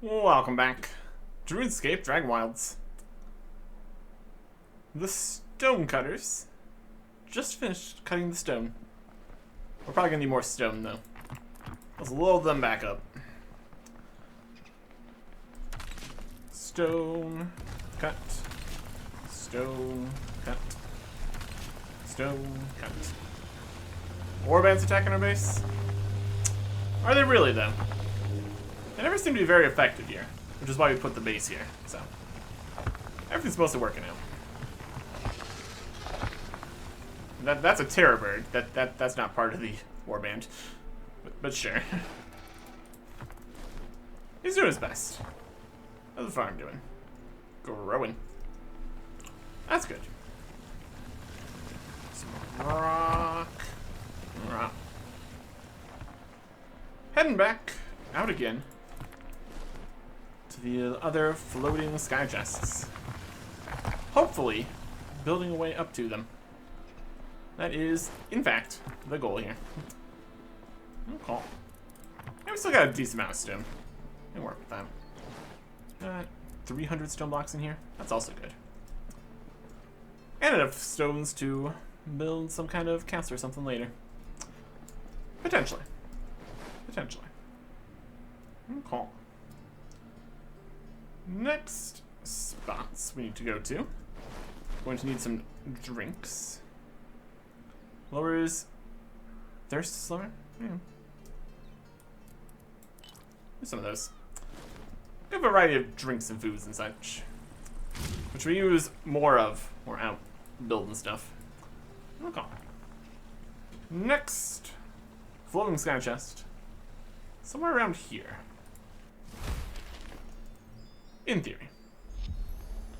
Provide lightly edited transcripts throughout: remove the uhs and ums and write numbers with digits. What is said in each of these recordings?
Welcome back to RuneScape Dragonwilds. The stone cutters just finished cutting the stone. We're probably gonna need more stone though. Let's load them back up. Stone cut. Stone cut. Stone cut. Warbands attacking our base? Are they really though? They never seem to be very effective here, which is why we put the base here. So everything's mostly working out. That's a terror bird. That's not part of the warband, but sure. He's doing his best. How's the farm doing? Growing. That's good. Some rock. Heading back out again to the other floating sky chests. Hopefully, building a way up to them. That is, in fact, the goal here. Okay. Yeah, we still got a decent amount of stone. Can work with that. Got 300 stone blocks in here. That's also good. And enough stones to build some kind of castle or something later. Potentially. Potentially. Okay. Next spots we need to go to. Going to need some drinks. Lowers thirst slower? Yeah. Do some of those. Good variety of drinks and foods and such. Which we use more of. We're out building stuff. Okay. Next. Floating sky chest. Somewhere around here. In theory.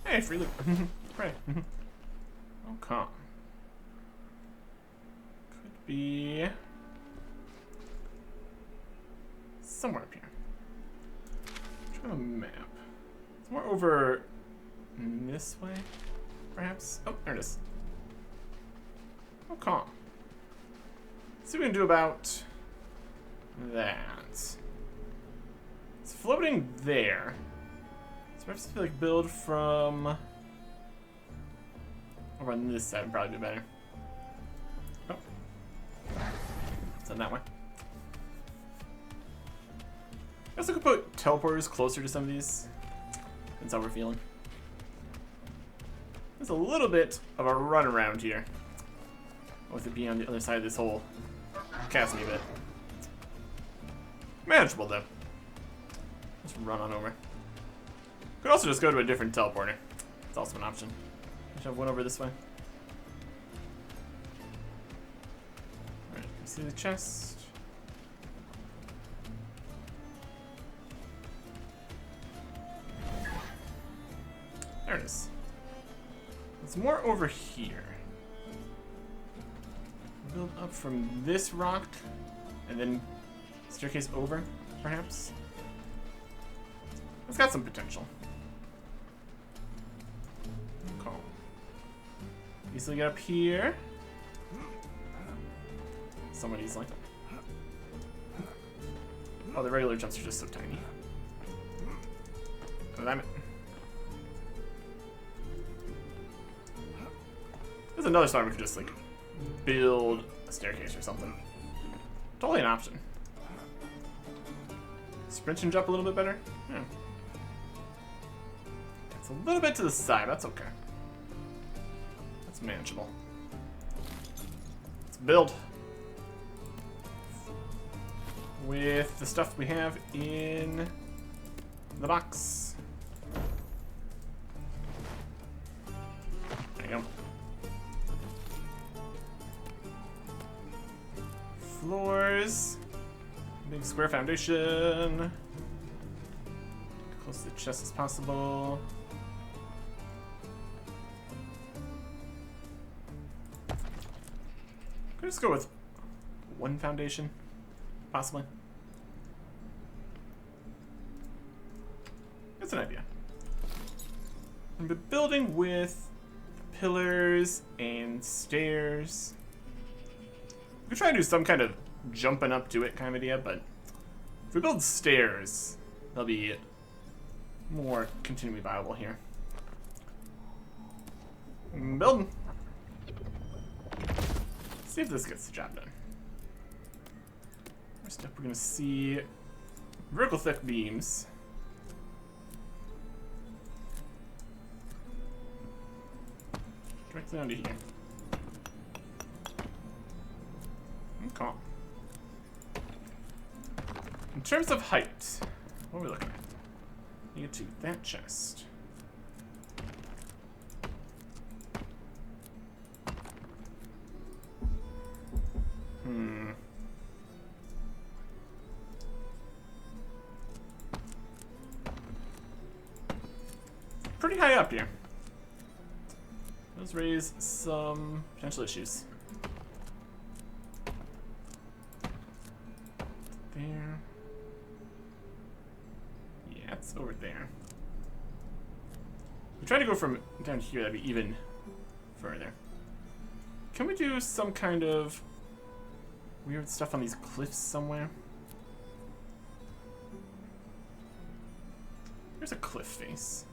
Hey, free loot. Right. Okay. Could be somewhere up here. Try a map. Somewhere over this way, perhaps. Oh, there it is. Okay. See what we can do about that. It's floating there. So perhaps I feel like build from over on this side would probably be better. Oh. Send that way. I also could put teleporters closer to some of these. That's how we're feeling. There's a little bit of a run around here. With it being on the other side of this hole. Chasm a bit. Manageable though. Just run on over. Could also just go to a different teleporter. It's also an option. I should have one over this way. Alright, see the chest. There it is. It's more over here. Build up from this rock and then staircase over, perhaps. It's got some potential. Okay. Easily get up here. Somewhat easily. Oh, the regular jumps are just so tiny. Oh, damn it. There's another spot we could just like build a staircase or something. Totally an option. Sprint and jump a little bit better? Yeah. It's a little bit to the side, that's okay. That's manageable. Let's build. With the stuff we have in the box. There you go. Floors. Big square foundation. Close to the chest as possible. Could just go with one foundation, possibly. That's an idea. And the building with pillars and stairs. We could try to do some kind of jumping up to it kind of idea, but if we build stairs, they'll be more continually viable here. Building. See if this gets the job done. First up, we're gonna see vertical thick beams. Directly under here. Okay. In terms of height, what are we looking at? You get to that chest. Pretty high up here. Let's raise some potential issues. There. Yeah, it's over there. We try to go from down here, that'd be even further. Can we do some kind of weird stuff on these cliffs somewhere? There's a cliff face.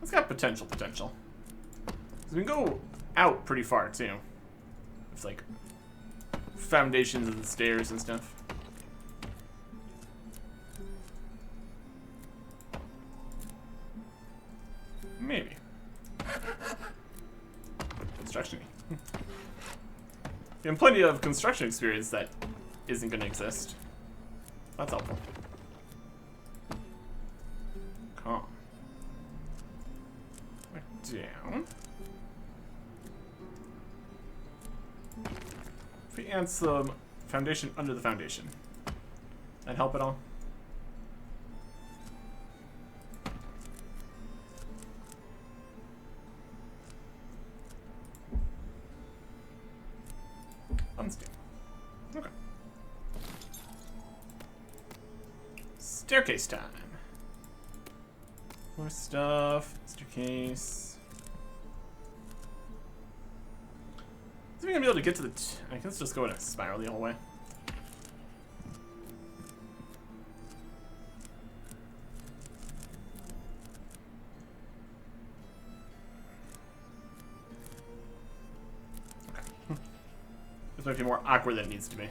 It's got potential. So we can go out pretty far too. It's like foundations and stairs and stuff. Maybe. Construction-y. And plenty of construction experience that isn't going to exist. That's helpful. Calm. Back down. If we add some foundation under the foundation, that help at all? Unstable. Okay. Staircase time. More stuff. Staircase. Is we gonna be able to get to the? I guess just go in a spiral the whole way. Okay. This might be more awkward than it needs to be.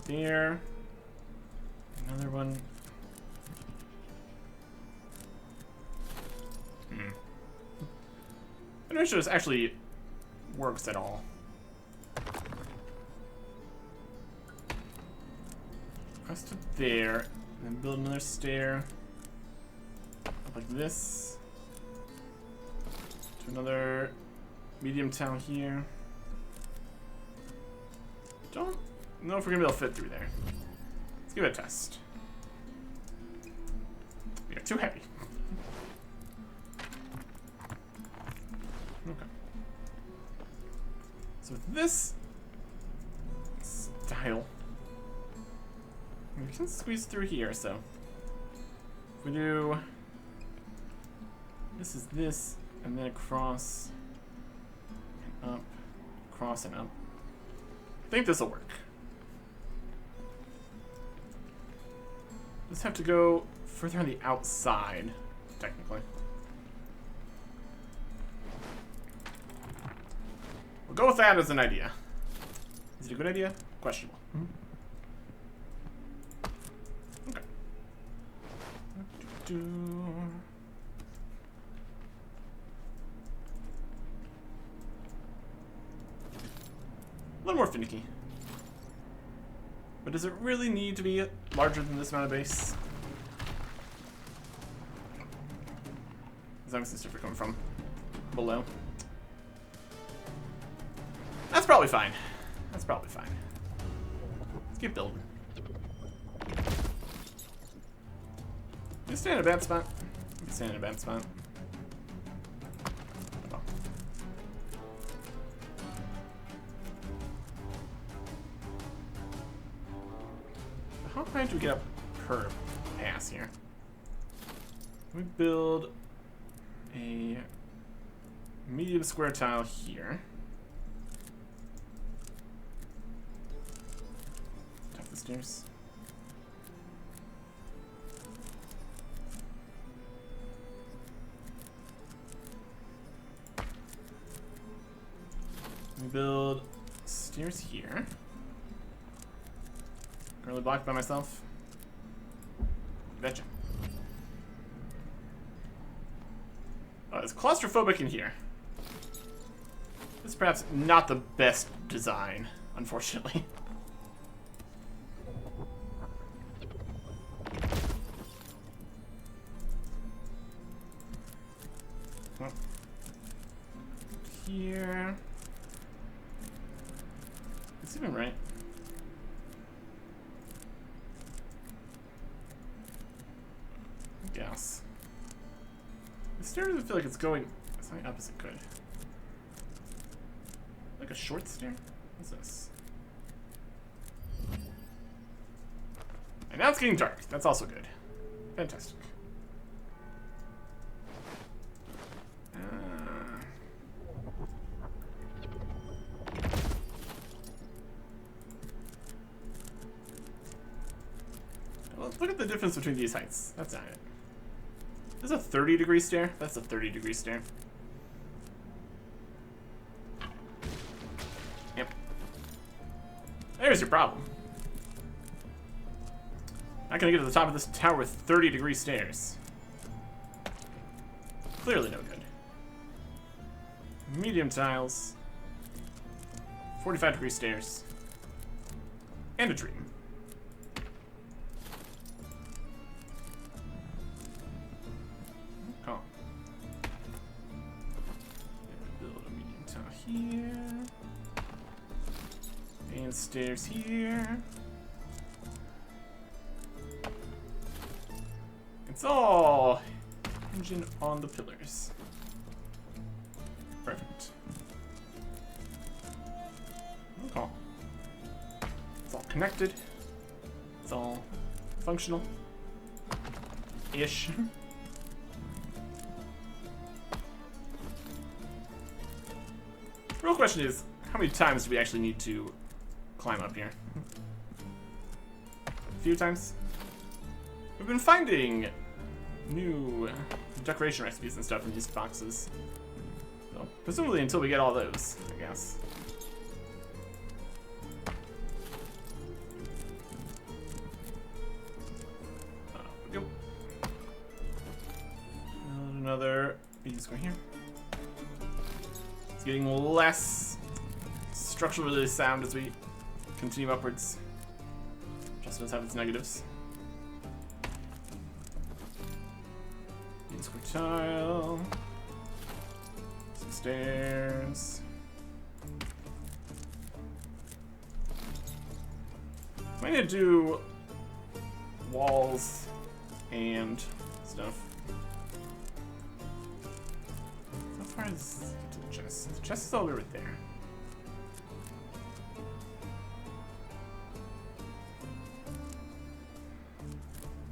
There. Another one. I'm not sure this actually works at all. Across to there, and then build another stair. Up like this. To another medium town here. Don't know if we're gonna be able to fit through there. Let's give it a test. We are too heavy. Okay. So with this style, we can squeeze through here, so if we do this is this, and then across and up, across and up. I think this will work. Just have to go further on the outside, technically. We'll go with that as an idea. Is it a good idea? Questionable. Okay. A little more finicky. But does it really need to be larger than this amount of base? As long as it's different coming from below. That's probably fine. That's probably fine. Let's keep building. You stay in a bad spot. You can stay in a bad spot. Oh. How high do we get up per pass here? We build a Medium square tile here. Top of the stairs. Let me build stairs here. Currently blocked by myself. Betcha. Oh, it's claustrophobic in here. This is perhaps not the best design, unfortunately. Well, here. It's even right. I guess. The stair doesn't feel like it's going. It's not opposite good. Like a short stair? What's this? And now it's getting dark. That's also good. Fantastic. Well, look at the difference between these heights. That's not it. This is a 30-degree stair. That's a 30-degree stair. Yep. There's your problem. Not gonna get to the top of this tower with 30-degree stairs. Clearly no good. Medium tiles. 45-degree stairs. And a tree. Here. And stairs here. It's all hinging on the pillars. Perfect. Okay. It's all connected. It's all functional. Ish. The real question is, how many times do we actually need to climb up here? A few times? We've been finding new decoration recipes and stuff in these boxes. So, presumably until we get all those, I guess. Go. Another medium square here. It's getting less structurally sound as we continue upwards. Just does have its negatives. Square tile. Some stairs. I need to do walls and stuff. How far is to the chest? The chest is all the way right there.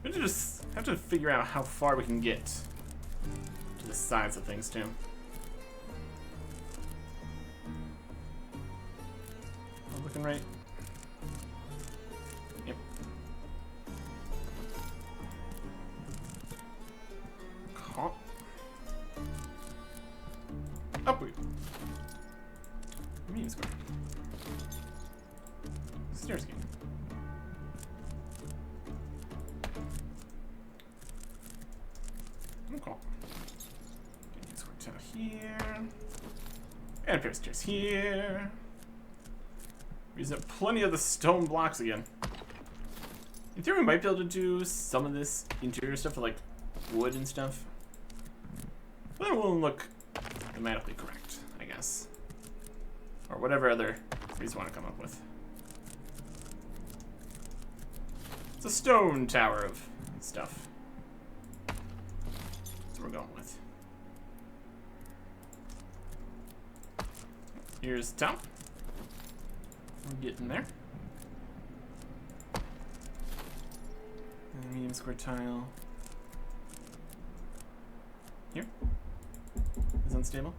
We just have to figure out how far we can get to the sides of things too. All looking right. Yep. Caught. Up we go. Medium square. Stairs again. Okay. Medium square tile here. And a pair of stairs here. We're using up plenty of the stone blocks again. In theory, we might be able to do some of this interior stuff with like wood and stuff. But it won't look thematically correct, I guess. Or whatever other reason you want to come up with. It's a stone tower of stuff. That's what we're going with. Here's the top. We're getting there. And medium square tile. Here. Is unstable.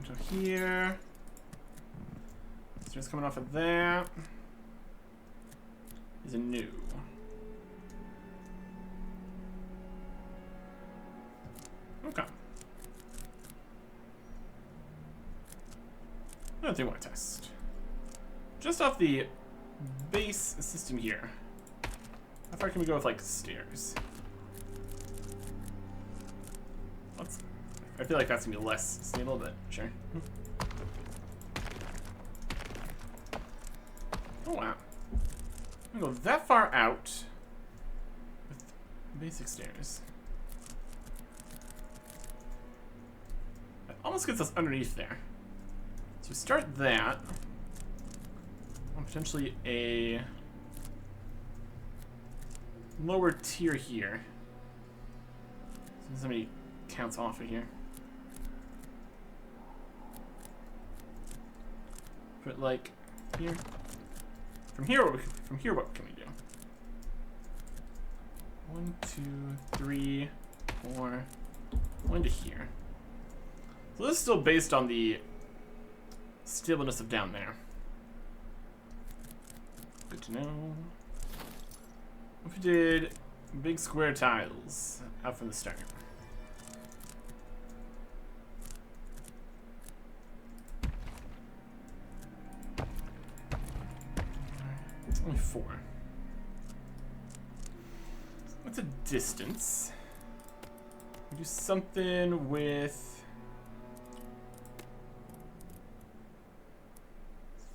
So here. Stairs coming off of that. Is a new. Okay. Another thing I want to test. Just off the base system here. How far can we go with, like, stairs? I feel like that's gonna be less stable, but sure. Oh wow. I'm gonna go that far out with basic stairs. That almost gets us underneath there. So we start that. On potentially a lower tier here. So somebody counts off of here. Put like here. From here, what can we do? 1, 2, 3, 4. 1 to here. So this is still based on the stableness of down there. Good to know. What if we did big square tiles out from the start? Only 4. What's a distance? We do something with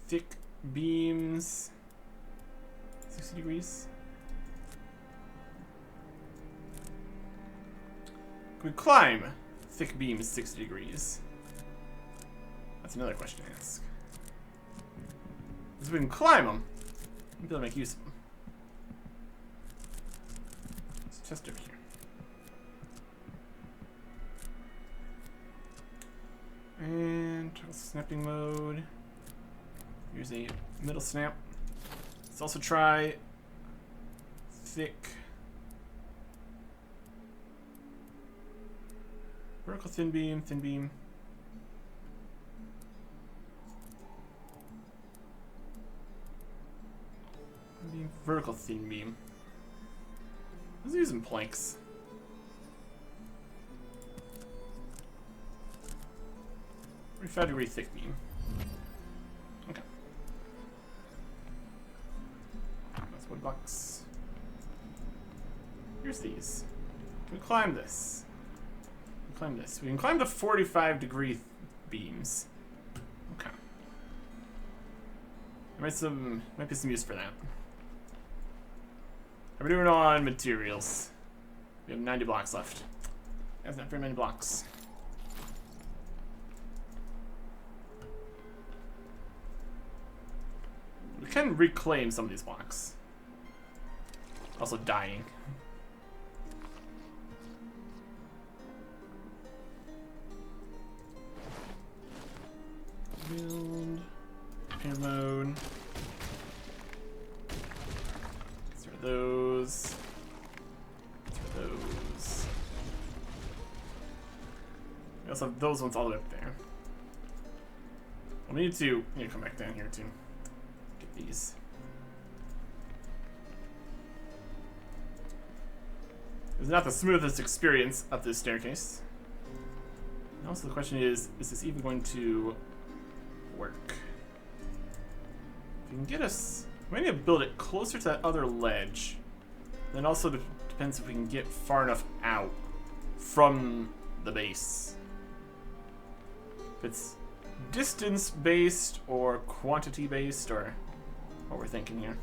thick beams. 60 degrees. Can we climb thick beams 60 degrees? That's another question to ask. Because we can climb them, we'll be able to make use of them. Let's test over here. And snapping mode. Here's a middle snap. Let's also try thick vertical thin beam, thin beam. Vertical thin beam. Let's use some planks. 45-degree thick beam. Okay. That's wood blocks. Here's these. Can we climb this? We can climb this. We can climb the 45-degree beams. Okay. There might be some use for that. How are we doing on materials? We have 90 blocks left. That's not very many blocks. We can reclaim some of these blocks. Also dying. Build. Repair mode. Start those. Start those. We also have those ones all the way up there. We need to come back down here too. Get these. It's not the smoothest experience up this staircase. And also the question is this even going to work? If we can get us, we need to build it closer to that other ledge. Then also depends if we can get far enough out from the base. If it's distance based or quantity based or what we're thinking here.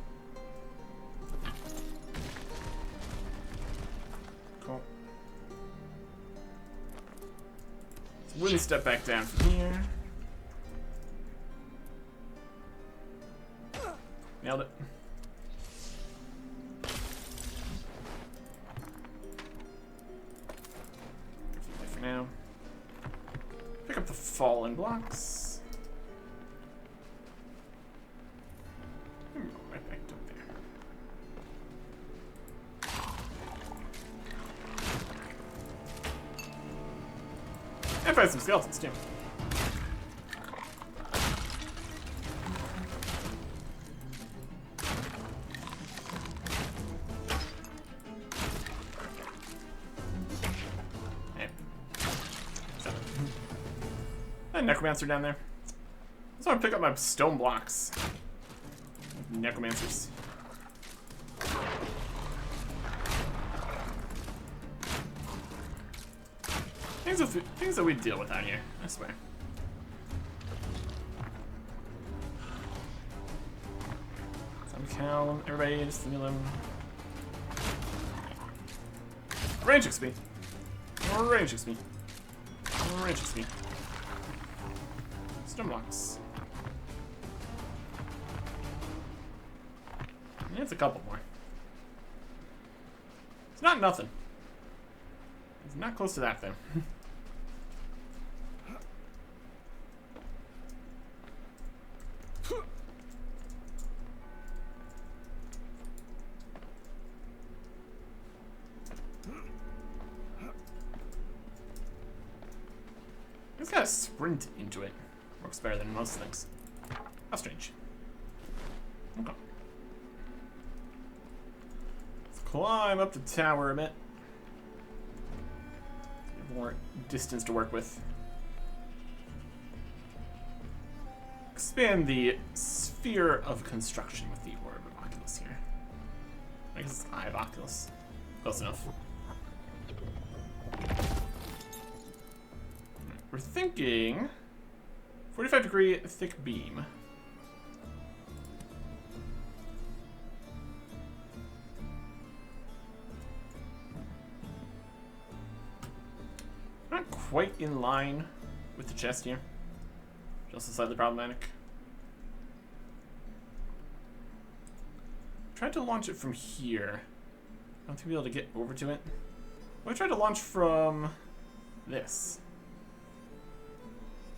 Cool. So we're gonna step back down from here. Nailed it. For now. Pick up the fallen blocks. Go right back up there. And find some skeletons too. a necromancer down there. I just want to pick up my stone blocks. Necromancers. Things that we deal with out here, I swear. Some cow, everybody just leave me alone. Range XP. More range XP. More range XP. Stone blocks. Yeah, it's a couple more. It's not nothing. It's not close to that, though. Just gotta sprint into it. Works better than most things. How strange. Okay. Let's climb up the tower a bit. Get more distance to work with. Expand the sphere of construction with the orb of Oculus here. I guess it's Eye of Oculus. Close enough. We're thinking 45-degree thick beam. Not quite in line with the chest here. Just slightly problematic. Tried to launch it from here. I don't think we'll be able to get over to it. I tried to launch from this.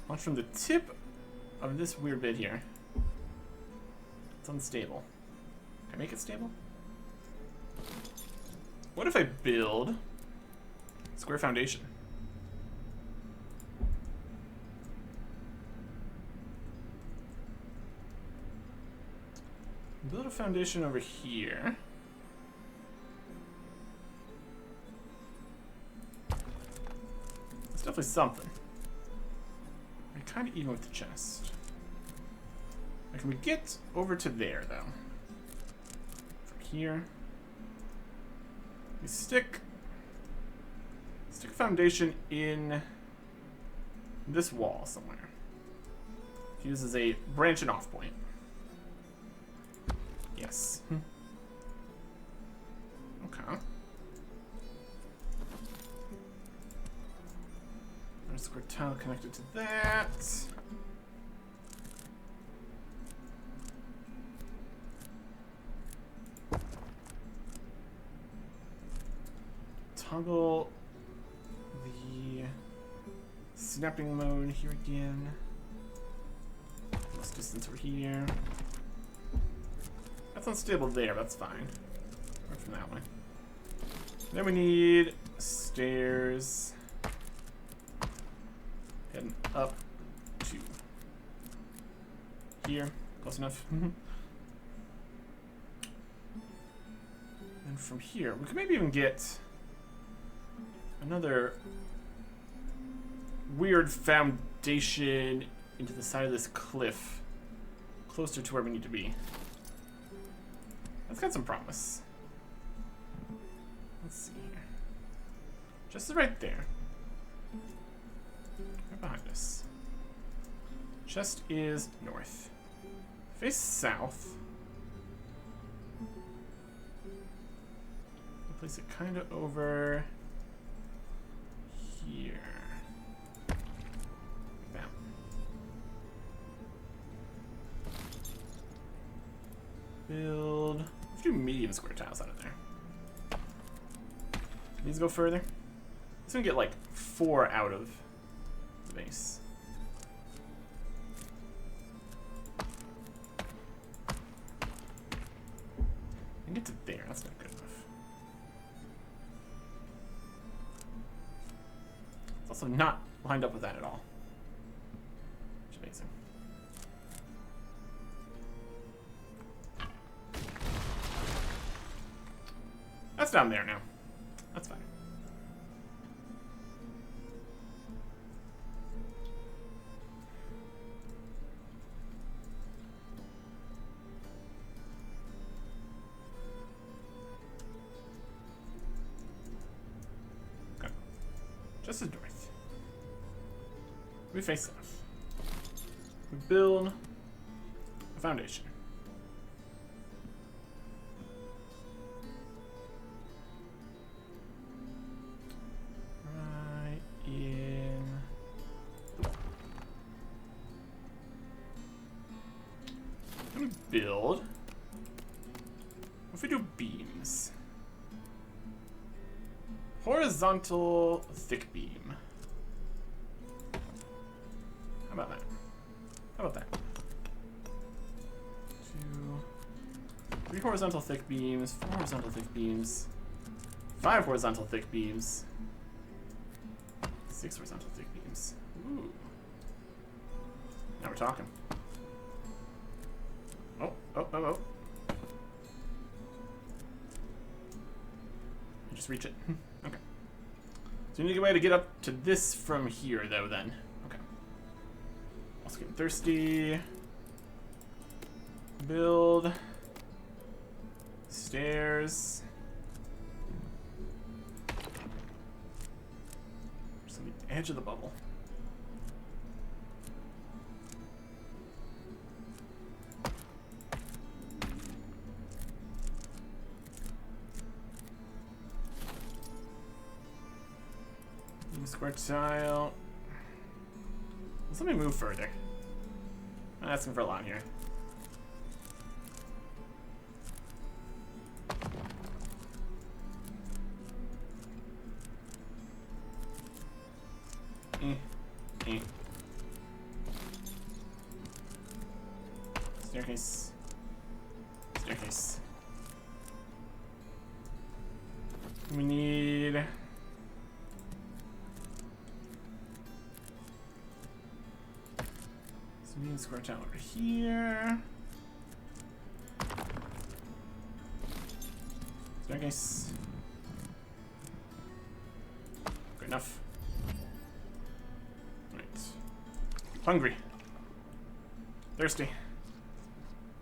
Launch from the tip of this weird bit here. It's unstable. Can I make it stable? What if I build square foundation? Build a foundation over here. It's definitely something. We're kind of even with the chest. Now, can we get over to there, though? From here. We stick a foundation in this wall somewhere. It uses a branching off point. Yes. Okay. There's a square tile connected to that. Toggle the snapping mode here again. Less distance over here. That's unstable there, that's fine. Work from that way. Then we need stairs. Heading up to here. Close enough. And from here, we could maybe even get another weird foundation into the side of this cliff. Closer to where we need to be. That's got some promise. Let's see here. Just right there. Right behind us. Chest is north. Face south. We'll place it kind of over here. Bam. Build. Let's do medium square tiles out of there. These go further. This one get like 4 out of the base. And get to there. That's not good enough. It's also not lined up with that at all. Which is amazing. That's down there now. That's fine. This is north. We face south. We build a foundation. Right in the wall. I'm gonna build. What if we do beams? Horizontal thick beam. How about that? How about that? 2, 3 horizontal thick beams, 4 horizontal thick beams, 5 horizontal thick beams, 6 horizontal thick beams. Ooh. Now we're talking. Oh, oh, oh, oh. Just reach it. Okay. So we need a way to get up to this from here, though, then. Okay. Also getting thirsty. Build. Stairs. Just on the edge of the bubble. Square tile. Let's let me move further. I'm asking for a lot here. Staircase. Staircase. We need... square tile over here. Staircase. Good enough. Right. Hungry. Thirsty.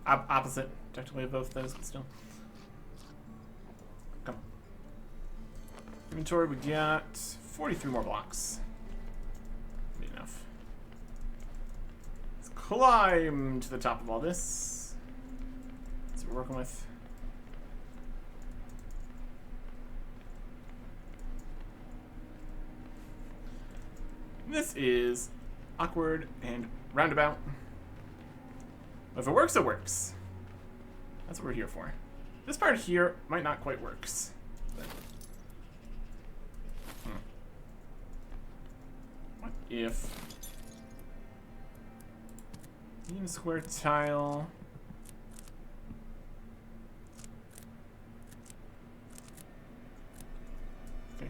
Opposite, technically, of both those, but still. Come on. Inventory, we got 43 more blocks. Be enough. Climb to the top of all this. That's what we're working with. This is awkward and roundabout. But if it works, it works. That's what we're here for. This part here might not quite works. But, what if... beam square tile. Okay.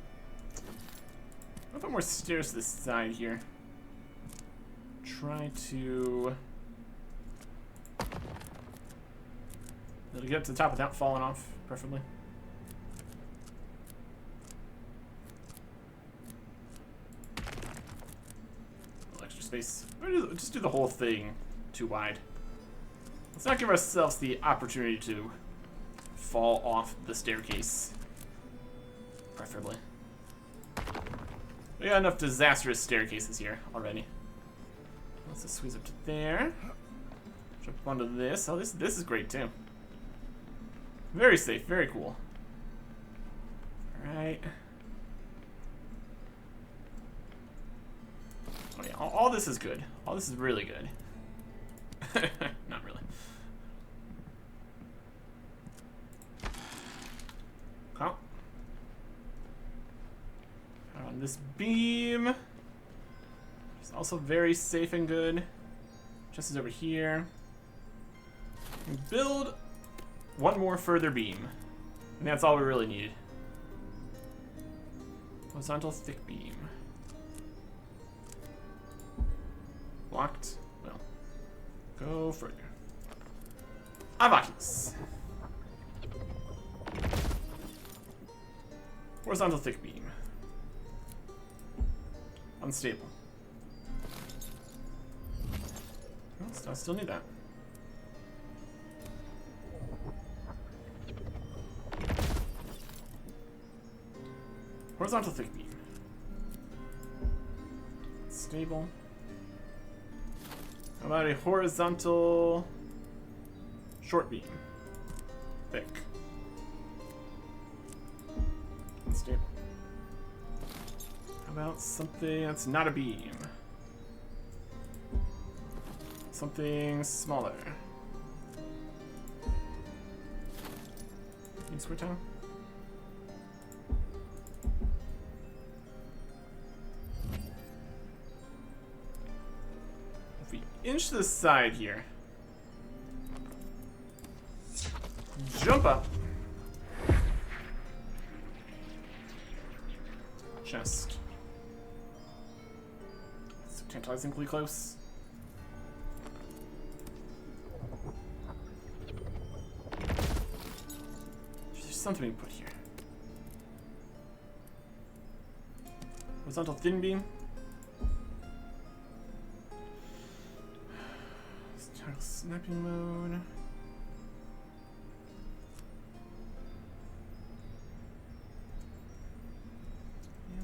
I'll put more stairs to this side here. Try to get up to the top without falling off, preferably. A little extra space. Or just do the whole thing too wide. Let's not give ourselves the opportunity to fall off the staircase. Preferably. We got enough disastrous staircases here already. Let's just squeeze up to there. Jump up onto this. Oh, this is great too. Very safe, very cool. Alright. Oh yeah, all this is good. All this is really good. Not really. Oh. On this beam. It's also very safe and good. Chest is over here. Build one more further beam. And that's all we really need. Horizontal thick beam. Blocked. Well. Go further. Avakis. Horizontal thick beam. Unstable. I still need that. Horizontal thick beam. Stable. How about a horizontal short beam? Thick. Unstable. How about something that's not a beam? Something smaller. Square time. If we inch to the side here, jump up, chest. So tantalizingly close. Something we put here. Horizontal thin beam. Toggle snapping mode.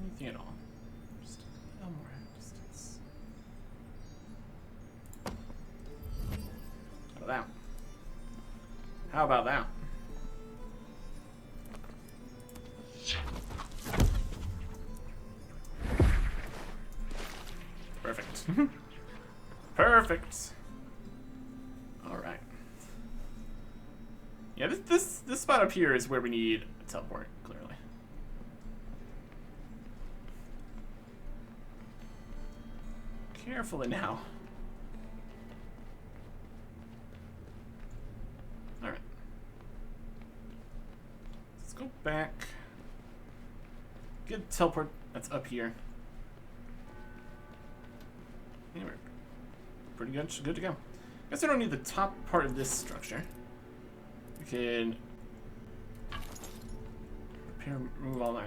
Anything at all. Just a little more distance. How about that? How about that? Perfect. Perfect. All right. Yeah, this spot up here is where we need a teleport, clearly. Carefully now. All right. Let's go back. Get a teleport that's up here. Anyway, pretty good to go. Guess I don't need the top part of this structure. We can repair, remove all that.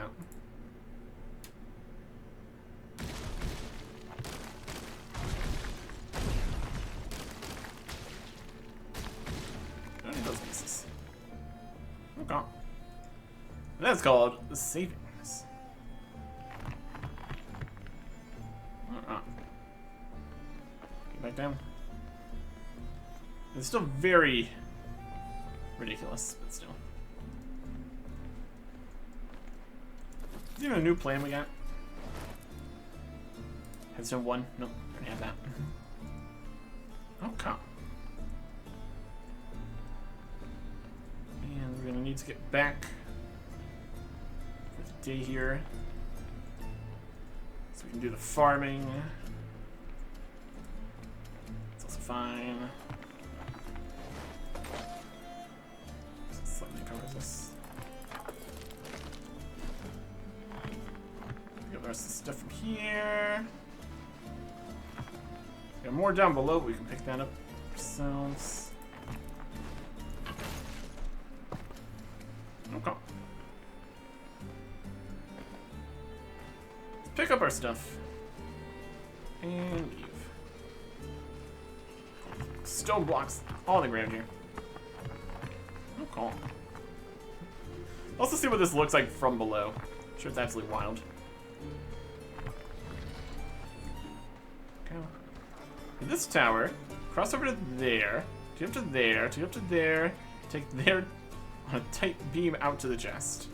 I don't need those pieces. Okay. And that's called savings. Back down. It's still very ridiculous, but still. Is there even a new plan we got? Headstone 1? Nope, don't have that. Okay. And we're gonna need to get back for the day here. So we can do the farming. Fine. Slightly covers this. Get the rest of the stuff from here. Got more down below, but we can pick that up ourselves. Okay. Let's pick up our stuff. And leave. Stone blocks all on the ground here. Oh, cool. Also see what this looks like from below. I'm sure it's absolutely wild. Okay. This tower, cross over to there, take up to there, take up to there, take there on a tight beam out to the chest.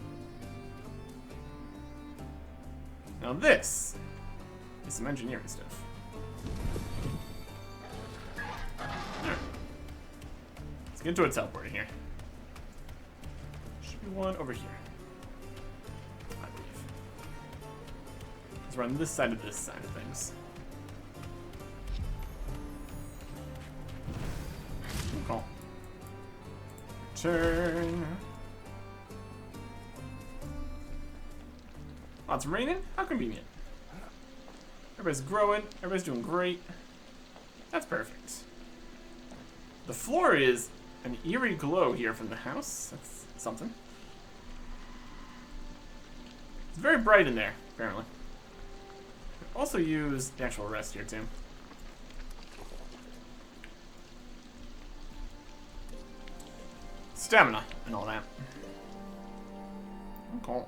Now this is some engineering stuff. Let's get into a teleporter here. Should be one over here, I believe. Let's run this side of things. Cool. Turn. Oh, it's raining? How convenient. Everybody's growing. Everybody's doing great. That's perfect. The floor is an eerie glow here from the house. That's something. It's very bright in there, apparently. Also use the actual rest here, too. Stamina and all that. Okay.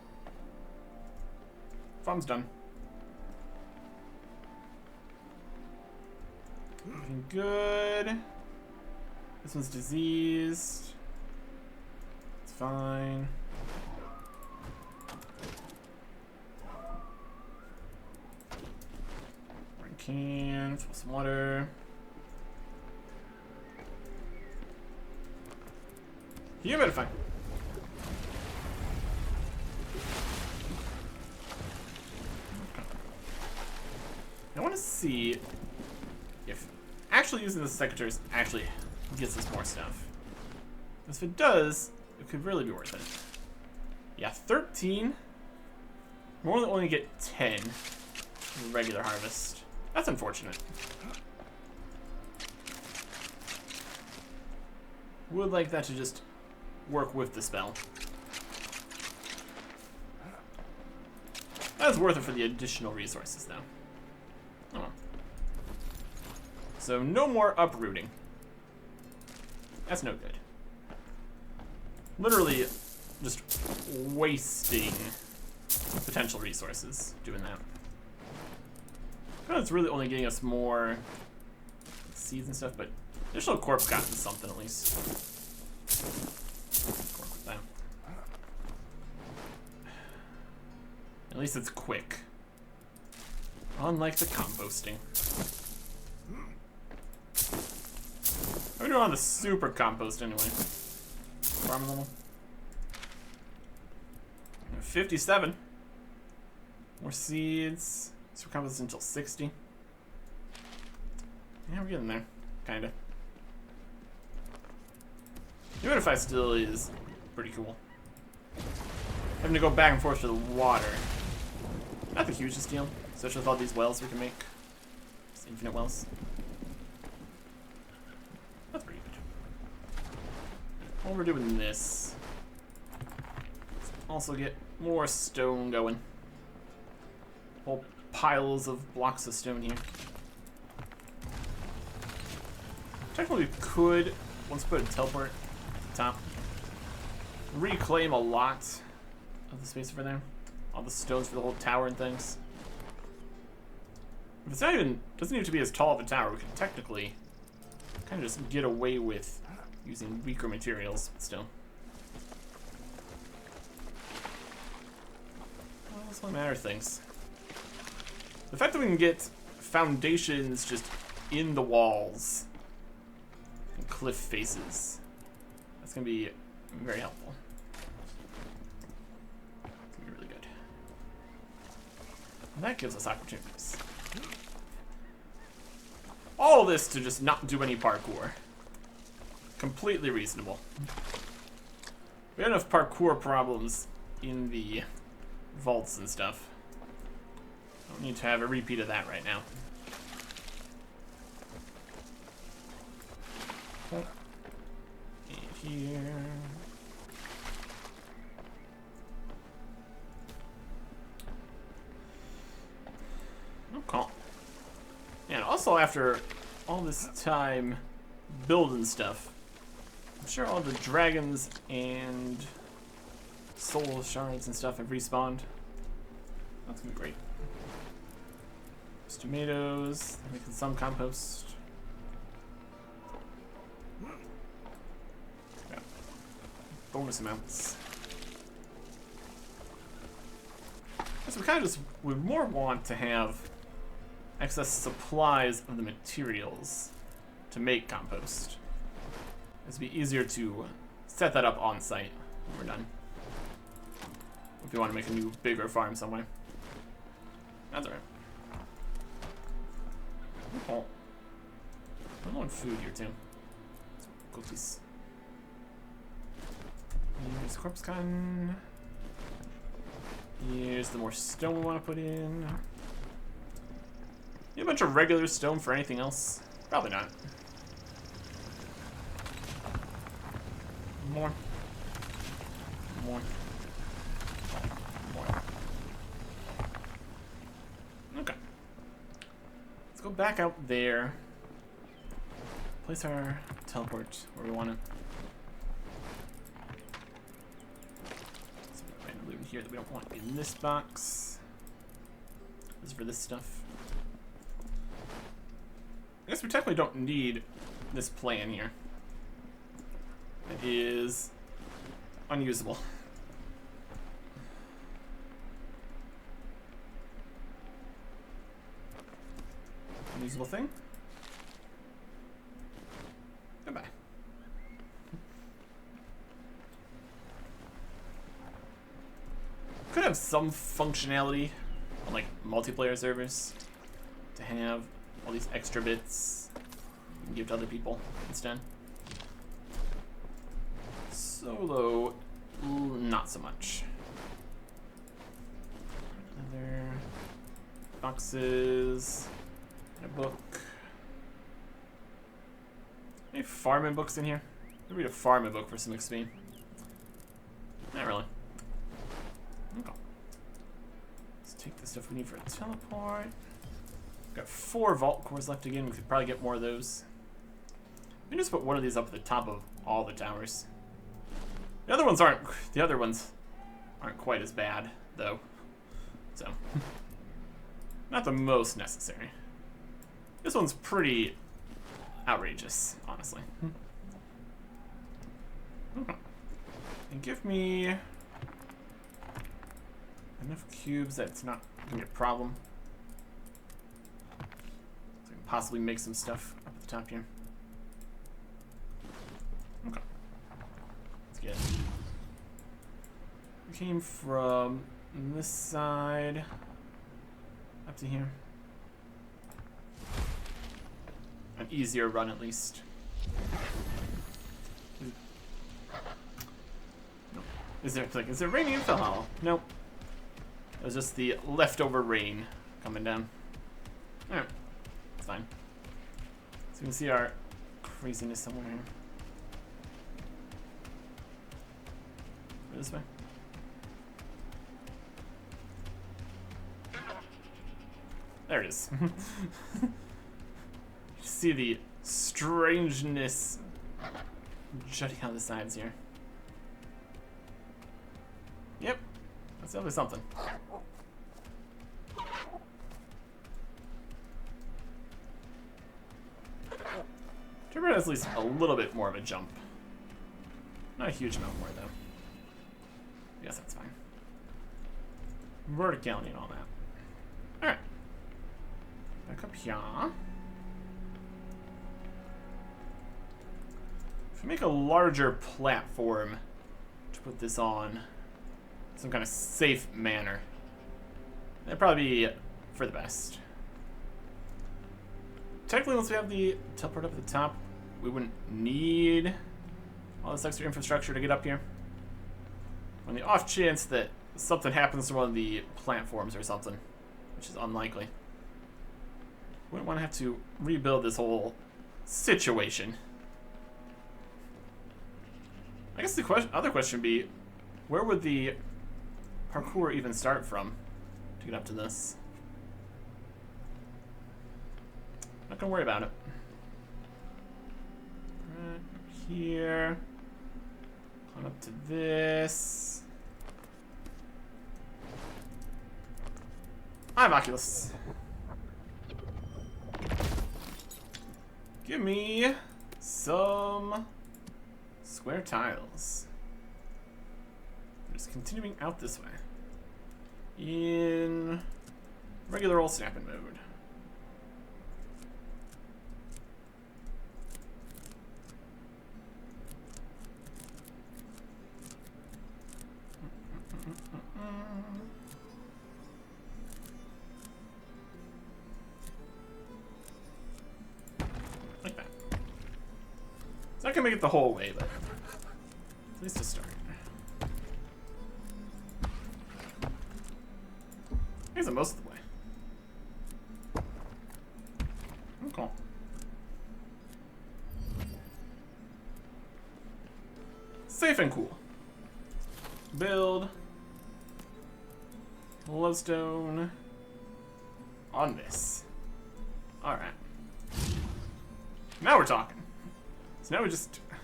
Farm's done. Looking good. This one's diseased. It's fine. Can fill some water. Humidify. Okay. I want to see if actually using the secateurs actually gets us more stuff. Because if it does, it could really be worth it. Yeah, 13. We're only get 10 in the regular harvest. That's unfortunate. Would like that to just work with the spell. That's worth it for the additional resources, though. Oh. So no more uprooting. That's no good. Literally just wasting potential resources doing that. It's really only getting us more seeds and stuff, but additional corpse gotten something at least. Work with that. At least it's quick. Unlike the composting. How are we doing on the super compost anyway? Farm level. 57. More seeds. Super compost until 60. Yeah, we're getting there. Kinda. Humidify still is pretty cool. Having to go back and forth to the water. Not the hugest deal, especially with all these wells we can make. Just infinite wells. That's pretty good. While we're doing this, let's also get more stone going. Whole piles of blocks of stone here. Technically we could, once we put a teleport at the top, reclaim a lot of the space over there. All the stones for the whole tower and things. If it's not even, doesn't need to be as tall of a tower, we can technically kind of just get away with using weaker materials, but still. Well, that's one matter of things. The fact that we can get foundations just in the walls and cliff faces, that's going to be very helpful. It's going to be really good. And that gives us opportunities. All this to just not do any parkour. Completely reasonable. We have enough parkour problems in the vaults and stuff. Don't need to have a repeat of that right now. And here. Oh, cool. And also after all this time building stuff, I'm sure all the dragons and soul shards and stuff have respawned. That's gonna be great. There's tomatoes, making some compost. Yeah. Bonus amounts. So we kind of just would more want to have excess supplies of the materials to make compost. It'd be easier to set that up on site when we're done. If you want to make a new, bigger farm somewhere. That's alright. Oh. I want food here too. Cookies. Here's corpse cotton. Here's the more stone we want to put in. Need a bunch of regular stone for anything else? Probably not. More. More. More. Okay. Let's go back out there. Place our teleport where we want to. Some random loot here that we don't want in this box. This is for this stuff. I guess we technically don't need this plan here. It is unusable. Unusable thing. Goodbye. Could have some functionality on like multiplayer servers to have all these extra bits you can give to other people instead. Solo, ooh, not so much. Other boxes, and a book. Any farming books in here? I'll read a farming book for some XP. Not really. Okay. Let's take the stuff we need for a teleport. Got 4 vault cores left again. We could probably get more of those. We can just put one of these up at the top of all the towers. The other ones aren't quite as bad though. So not the most necessary. This one's pretty outrageous, honestly. Okay. And give me enough cubes that it's not gonna be a problem. So I can possibly make some stuff up at the top here. Okay. Let's get it. We came from this side up to here. An easier run, at least. Nope. Is there raining in Valhalla? Nope. It was just the leftover rain coming down. Alright. It's fine. So you can see our craziness somewhere here. Go this way. There it is. See the strangeness jutting out the sides here. Yep, that's definitely something. Turbo has at least a little bit more of a jump. Not a huge amount more though. I guess that's fine. Verticality and all that. Alright. Back up here. If we make a larger platform to put this on, some kind of safe manner, that'd probably be for the best. Technically, once we have the teleport up at the top, we wouldn't need all this extra infrastructure to get up here. On the off chance that something happens to one of the platforms or something, which is unlikely, wouldn't want to have to rebuild this whole situation. I guess the other question would be, where would the parkour even start from to get up to this? Not gonna worry about it. Right here. Climb up to this. I'm Oculus. Give me some square tiles. We're just continuing out this way. In regular old snapping mode. Like that. It's not gonna make it the whole way, but at least a start. I guess most of the way. Okay. Safe and cool. Build glowstone on this. Alright. Now we're talking. So now we just... I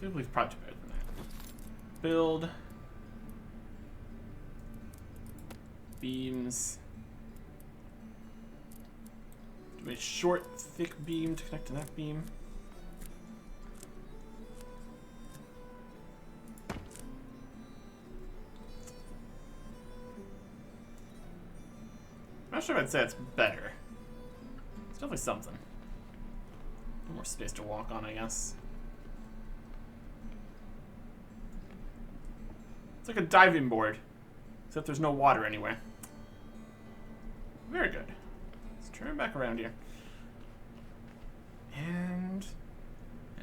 feel we've probably better than that. Build beams. Do A short, thick beam to connect to that beam. I'm not sure if I'd say it's better. It's definitely something. A little more space to walk on, I guess. It's like a diving board, except there's no water anywhere. Very good. Let's turn back around here. And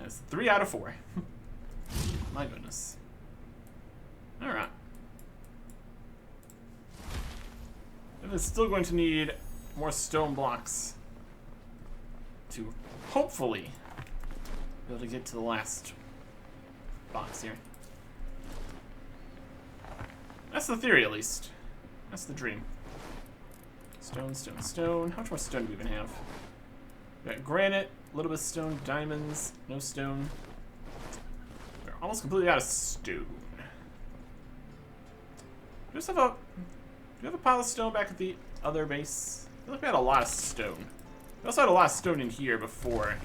it's 3 out of 4. My goodness. Alright. It's still going to need more stone blocks to hopefully be able to get to the last box here. That's the theory, at least. That's the dream. Stone, stone, stone. How much more stone do we even have? We got granite, a little bit of stone, diamonds, no stone. We're almost completely out of stone. Do we have a pile of stone back at the other base? I feel like we had a lot of stone. We also had a lot of stone in here before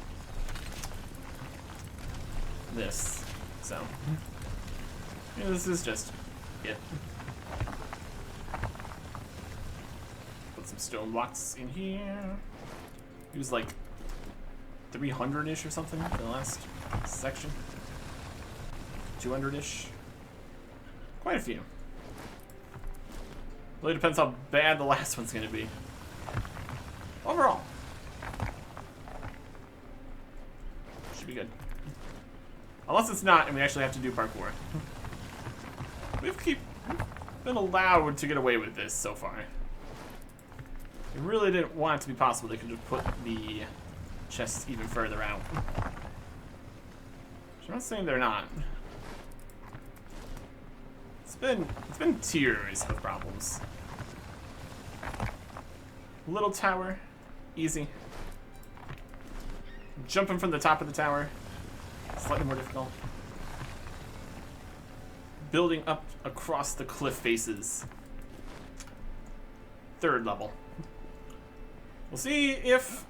this, so yeah, this is just it. Put some stone blocks in here. Use like 300-ish or something for the last section. 200-ish. Quite a few. Really depends how bad the last one's gonna be. Overall, should be good. Unless it's not and we actually have to do parkour. We've been allowed to get away with this so far. They really didn't want it to be possible. They could just put the chests even further out. Which I'm not saying they're not. It's been tiers of problems. Little tower, easy. Jumping from the top of the tower, slightly more difficult. Building up across the cliff faces. 3rd level. We'll see if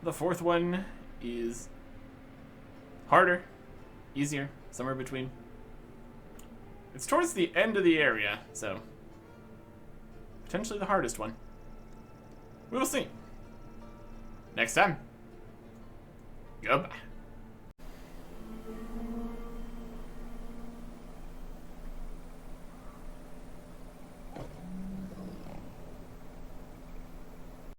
the 4th one is harder, easier, somewhere between. It's towards the end of the area, so potentially the hardest one. We will see. Next time. Goodbye.